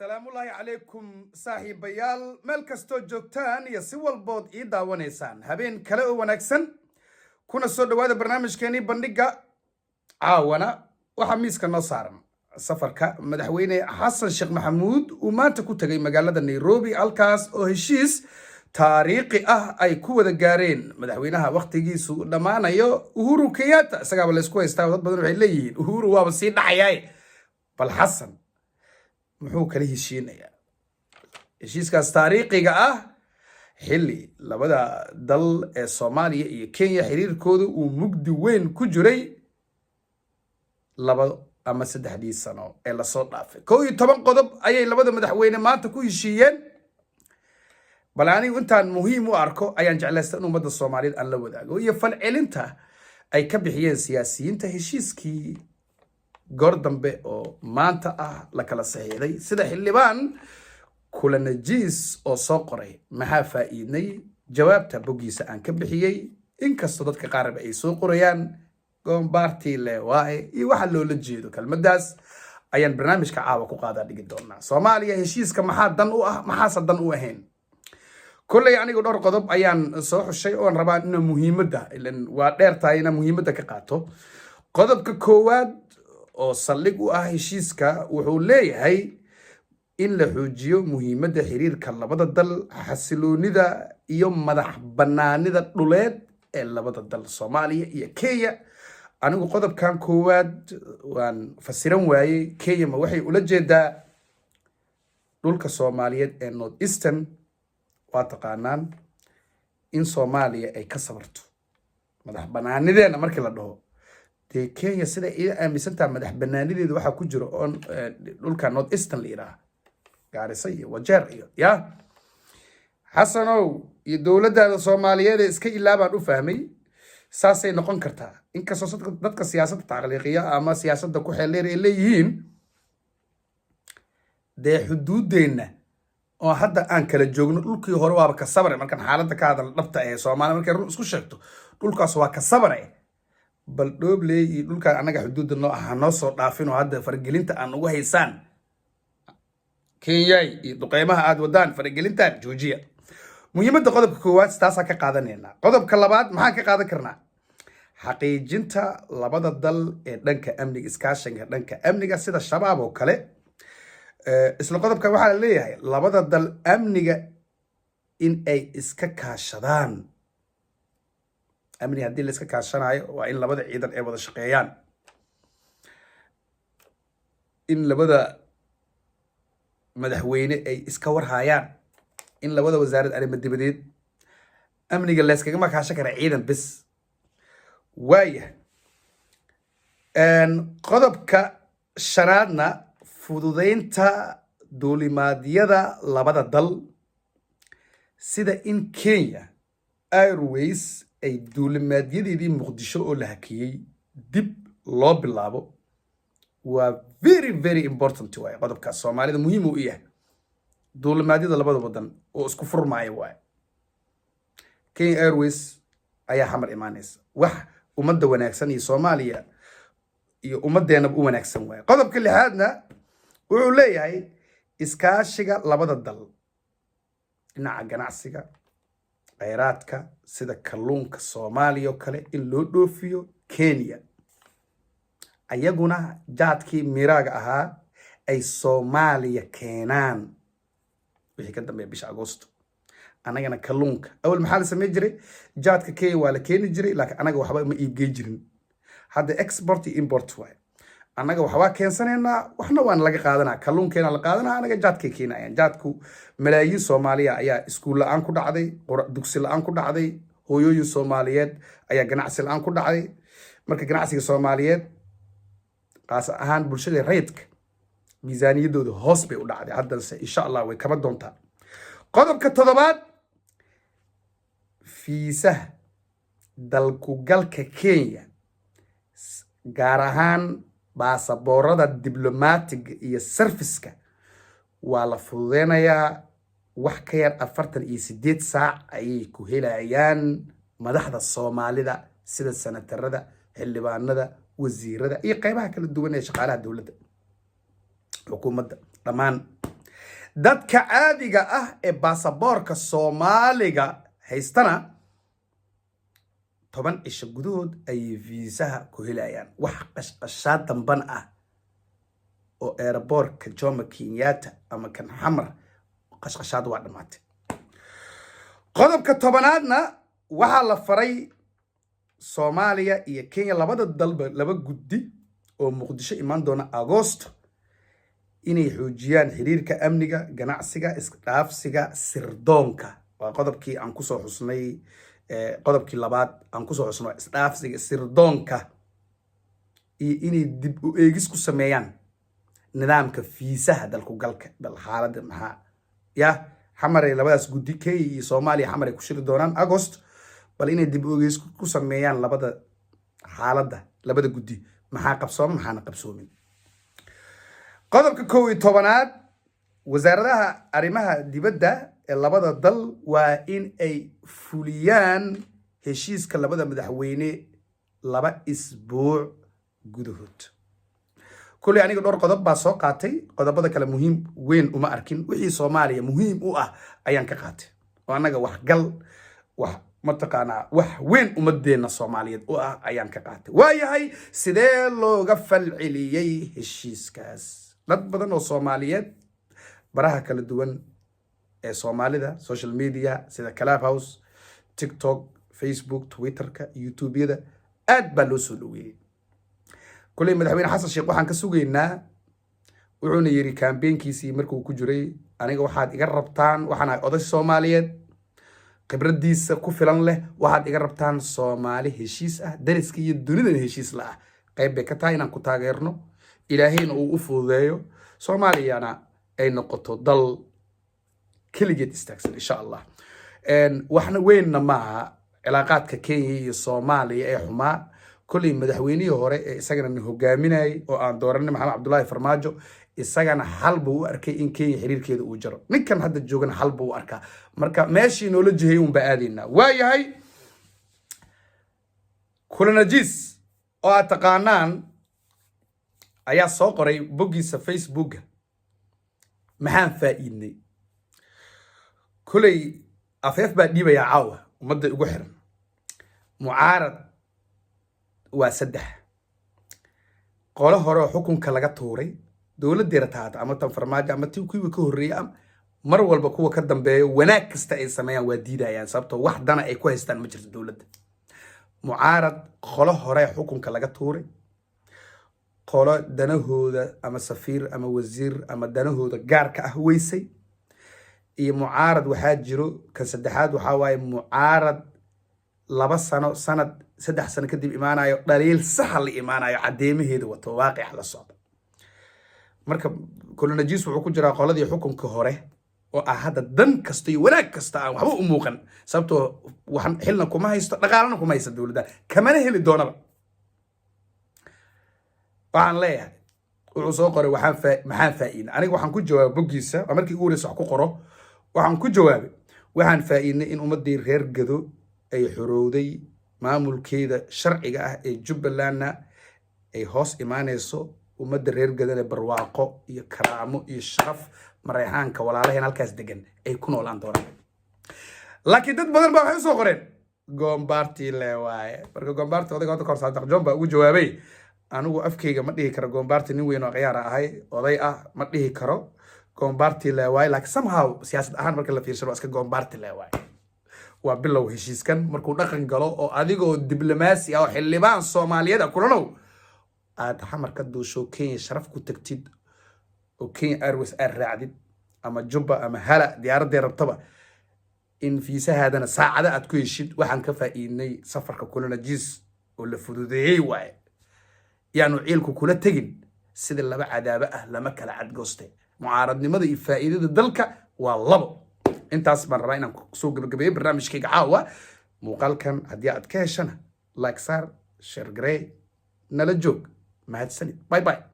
salaamullaahi calaykum saaxiibayaal meel kastoo joogtaan iyo si walbood ii daawanaysaan habeen kale oo wanaagsan kuna soo dhawaada barnaamijkeenii bandhiga caawana waxaa miiska noo saaran safarka madaxweyne xasan sheekh maxamuud uu maanta ku tagay magaalada Nairobi halkaas oo heshiis taariikhi ah ay ku wada gaareen madaxweynaha waqtigiisu dhamaanayo Uhuru Kenyatta isagaaba la isku haystaa dad badan waxay leeyihiin Uhuru waaba sii dhacayay bal xasan muxuu kala heshiinayaa heshiiskaas taariikhiga ah xilli labada dal ee Soomaaliya iyo Kenya xiriirkoodu uu mugdi weyn ku jiray laba ama saddexdii sano ee la soo dhaafay 11 qodob ayay labada madaxweyne maanta ku heshiiyeen bal anigu intaan muhiim u arko ayaan jeclaystay in ummadda Soomaaliyeed aan la wadaago iyo falcelinta ay ka bixiyeen siyaasiyiinta heshiiskii goor dambe oo maanta ah la kala saxiixday sida xildhibaan kula najiis oo soo qoray maxaa faa'iidnay jawaabta bogiisa aan ka bixiyay inkastoo dadka qaar ay soo qorayaan goombaartii le waaye iyo waxa loola jeedo kelmadaas ayaan barnaamijka caawa ku qaadaa dhigi doonaa Soomaaliya heshiiska maxaa dan u ah maxaase dan u ahayn kullay anigu dhowr qodob ayaan soo xushay oo rabaa in muhiimadda ilan waa dheer tahay in muhiimadda ka qaato qodobka koowaad oo saldhig u ah heshiiska wuxuu leeyahay in la xoojiyo muhiimadda xiriirka labada dal xasiloonida iyo madax banaanida dhuleed ee labada dal Soomaaliya iyo Kenya anigu qodobkan koowaad waan fasiran waayay Kenya ma waxay ula jeedaa dhulka Soomaaliyeed ee North Eastern waa taqaanaan in Soomaaliya ay ka sabarto madax banaanideena markii la dhaho Kenya sida ay aaminsantaa madax banaanideedu waxa ku jiro on dhulka North Eastern liira Gaarisa iyo Wajeer iyo ya Xasanow iyo dawladda Soomaaliyeed iska ilaabaan u fahmay saasay noqon kartaa inkastoo dadka siyaasadda taariikhiga ama siyaasadda ku xeeleer ay leeyihiin xuduudeena oo hadda aan kala joogno dhulkii hore waaba ka sabaray markan xaaladda ka hadal dhabta ee Soomaaliya markay run isku sheegto dhulkaas waa ka sabaray bal dhoobley iyo dhulkaan anaga xuduudda noo ah noo soo dhaafin oo hadda fargelinta aan ugu haysaan Kenya iyo duqeymaha aad wadaan fargelintaan joojiya muhiimadda qodobka koowaad taas ka qaadanayna qodobka labaad maxaan ka qaadan karnaa xaqiijinta labada dal ee dhanka amniga iskaashiga dhanka amniga sida shabaab oo kale isla qodobka waxa la leeyahay labada dal amniga in ay iska kaashadaan amni haddii la iska kaashanayo waa in labada ciidan ay wada shaqeeyaan in labada madaxweyne ay iska warhayaan in labada wasaaradda arrimaha dibadeed amniga la iskaga kaashan kara ciidan bis waaya qodobka shanaadna fududeynta duulimaadyada labada dal sida in Kenya Airways ay duulimaadyadii Muqdisho oo la hakiyay dib loo bilaabo waa very important way qodobka Soomaalida muhiim u yahay duulimaadyada labada wadan oo isku furmaayo way Kenya Airways ayaa xamar imaanaysa wax ummadda wanaagsan iyo Soomaaliya iyo ummadeena u wanaagsan way qodobka lixaadna wuxuu leeyahay iskaashiga labada dal dhinaca ganacsiga kheyraadka sida kalluunka Soomaaliya oo kale in loo dhoofiyo Kenya ayaguna jaadkii miraaga ahaa ay Soomaaliya keenaan wixii ka dambeeyay bisha Agoosto anagana kalluunka awal maxaa la sameeyay jiray jaadka Kenya waa la keeni jiray laakiin anaga waxba ma iibgeey jirin hadda export iyo import way anaga waxba keensanayna waxna waan laga qaadanaa kalluunkeena la qaadanaa anaga jaadka keenayaan jaadku malaayiin Soomaaliya ayaa iskuul la'aan ku dhacday dugsi la'aan ku dhacday hooyooyin Soomaaliyeed ayaa ganacsi la'aan ku dhacday marka ganacsiga Soomaaliyeed qaas ahaan bulshada rayidka miisaaniyadooda hoos bay u dhacday haddana insha Allah way kaba doontaa qodobka toddobaad fiisaha dalku galka Kenya gaar ahaan baasaboorada diblomaatiga iyo serviceka waa la fududeynayaa wax ka yar 48 saac ayay ku helayaan madaxda Soomaalida sida senatarada xildhibaanada wasiirada iyo qaybaha kala duwan ee shaqaalaha dawladda xukuumadda dhamaan dadka caadiga ah ee baasaboorka Soomaaliga haystana 10 cisho gudahood ay fiisaha ku helayaan. wax qashqashaad damban ah oo airportka Jomo Kenyatta ama kan xamar qashqashaad waa dhamaatay. qodobka 10aadna waxaa la faray Soomaaliya iyo Kenya labada dalba laba guddi oo Muqdisho imaan doona Agoosto inay xoojiyaan xiriirka amniga, ganacsiga, isdhaafsiga, sirdoonka. waa qodobkii aan ku soo xusnay qodobkii labaad aan ku soo xusnay isdhaafsiga, sirdoonka, iyo inay dib u eegis ku sameeyaan nidaamka fiisaha dalku galka bal xaaladda maxaa ya xamar ay labadaas guddi Kenya iyo Soomaaliya xamar ay ku shiri doonaan Agosto bal inay dib u eegis ku sameeyaan labada xaaladda labada guddi maxaa qabsoon maxaana qabsoomin. qodobka 11aad wasaaradaha arrimaha dibadda ee labada dal waa in ay fuliyaan heshiiska labada madaxweyne 2 isbuuc gudahood. kulli aniga dhowr qodob baa soo qaatay, qodobada kale muhiim weyn uma arkin. wixii Soomaaliya muhiim u ah ayaan ka qaatay oo anaga wax gal wax mataqaanaa wax weyn umadeena Soomaaliyeed u ah ayaan ka qaatay. waayahay sidee looga falceliyay heshiiskaas? dad badan oo Soomaaliyeed baraha kala duwan ee Soomaalida social media sida Clubhouse, TikTok, Facebook, Twitterka, YouTube-yada aad baa loo soo dhaweeyay. kulay madaxweyne xasan sheekh waxaan ka sugaynaa wuxuuna yiri campaignkiisii markuu ku jiray aniga waxaad iga rabtaan waxaan ahay oday Soomaaliyeed khibradiisa ku filan leh, waxaad iga rabtaan Soomaali heshiis ah, dariska iyo dunida heshiis la ah. qayb bay ka tahay inaan ku taageerno, ilaahayna uu u fududeeyo, Soomaaliyana ay noqoto dal kaligeed istaagsan insha Allah. waxna weynna maaha cilaaqaadka Kenya iyo Soomaaliya ee xumaa. kulli madaxweynihii hore ee isagana hogaaminayay oo aan dooranay Maxamed Cabdullaahi Farmaajo isagana xal buu u arkay in Kenya xiriirkeeda uu jaro. ninkan hadda joogana xal buu u arkaa. marka meeshii noola jihey un baa aadaynaa. waayahay Kulanajiis oo aad taqaanaan ayaa soo qoray boggiisa Facebook maxaan faa'iidnay. kulay afeef baa dhiibaya caawa ummadda ugu xiran. mucaarad waa 3 qolo hore oo xukunka laga tuuray dowladdeena taata ama tan Farmaajo ama tii kuwii ka horreeyay mar walba kuwa ka dambeeyo wanaag kasta ay sameeyaan waa diidayaan sababtoo wax dana ay ku haystaan ma jirto dowladda. mucaarad qolo hore xukunka laga tuuray, qolo danahooda ama safiir ama wasiir ama danahooda gaarka ah weysay, iyo mucaarad waxaa jiro ka saddexaad waxaa waaye mucaarad 2 sano sanad 3 sano kadib imaanayo dhaliil sax la imaanayo cadeemaheeda wato waaqic la socdo. marka Kulanajiis wuxuu ku jiraa qoladii xukunka hore oo ah hadda dan kasta iyo wanaag kasta aan waxba u muuqan sababtoo waxan xilna kuma haysto dhaqaalana kuma haysto dowladda kamana heli doonaba. waxaan leeyahay wuxuu soo qoray maxaan faa'iidnay. aniga waxaan ku jawaabay boggiisa markii ugu horreysay wax ku qoro waxaan ku jawaabay waxaan faa'iidnay in ummadii reer Gado ay xorowday maamulkeeda sharciga ah ee Jubbalandna ay hoos imaanayso ummadda reer Gadana barwaaqo iyo karaamo iyo sharaf mareexaanka walaalaheen halkaas degan ay ku noolaan doonaan. laakiin dad badan baa waxay soo qoreen goombaartii le waaye. marka goombaartii odayga hadda korsa John baa ugu jawaabay anigu afkeyga ma dhihi karo goombaartii nin weyn oo ciyaar ahay oday ah ma dhihi karo goombaartii le waaye. laakiin somehow siyaasad ahaan marka la fiirsado iska goombaartii le waaye. waa bilow heshiiskan markuu dhaqan galo oo adigoo diblomaasi ah oo xildhibaan Soomaaliyeed kulanow aad xamar ka duusho Kenya sharaf ku tagtid oo Kenya Airways aad raacdid ama Jubba ama Hala diyaaradda rabtaba in fiisahaadana saacada aad ku heshid. waxaan ka faa'iidnay safarka Kulanajiis oo la fududeeyay waaye. yaanu ciilku kula tagin sida laba cadaaba ah lama kala cadgooste. mucaaradnimada iyo faa'iidada dalka waa labo. intaas baan rabaa inaan soo gabagabeeyo barnaamijkayga caawa. muuqaalkan haddii aad ka heshana like saar, share garee, nala joog. mahadsanid. bye bye.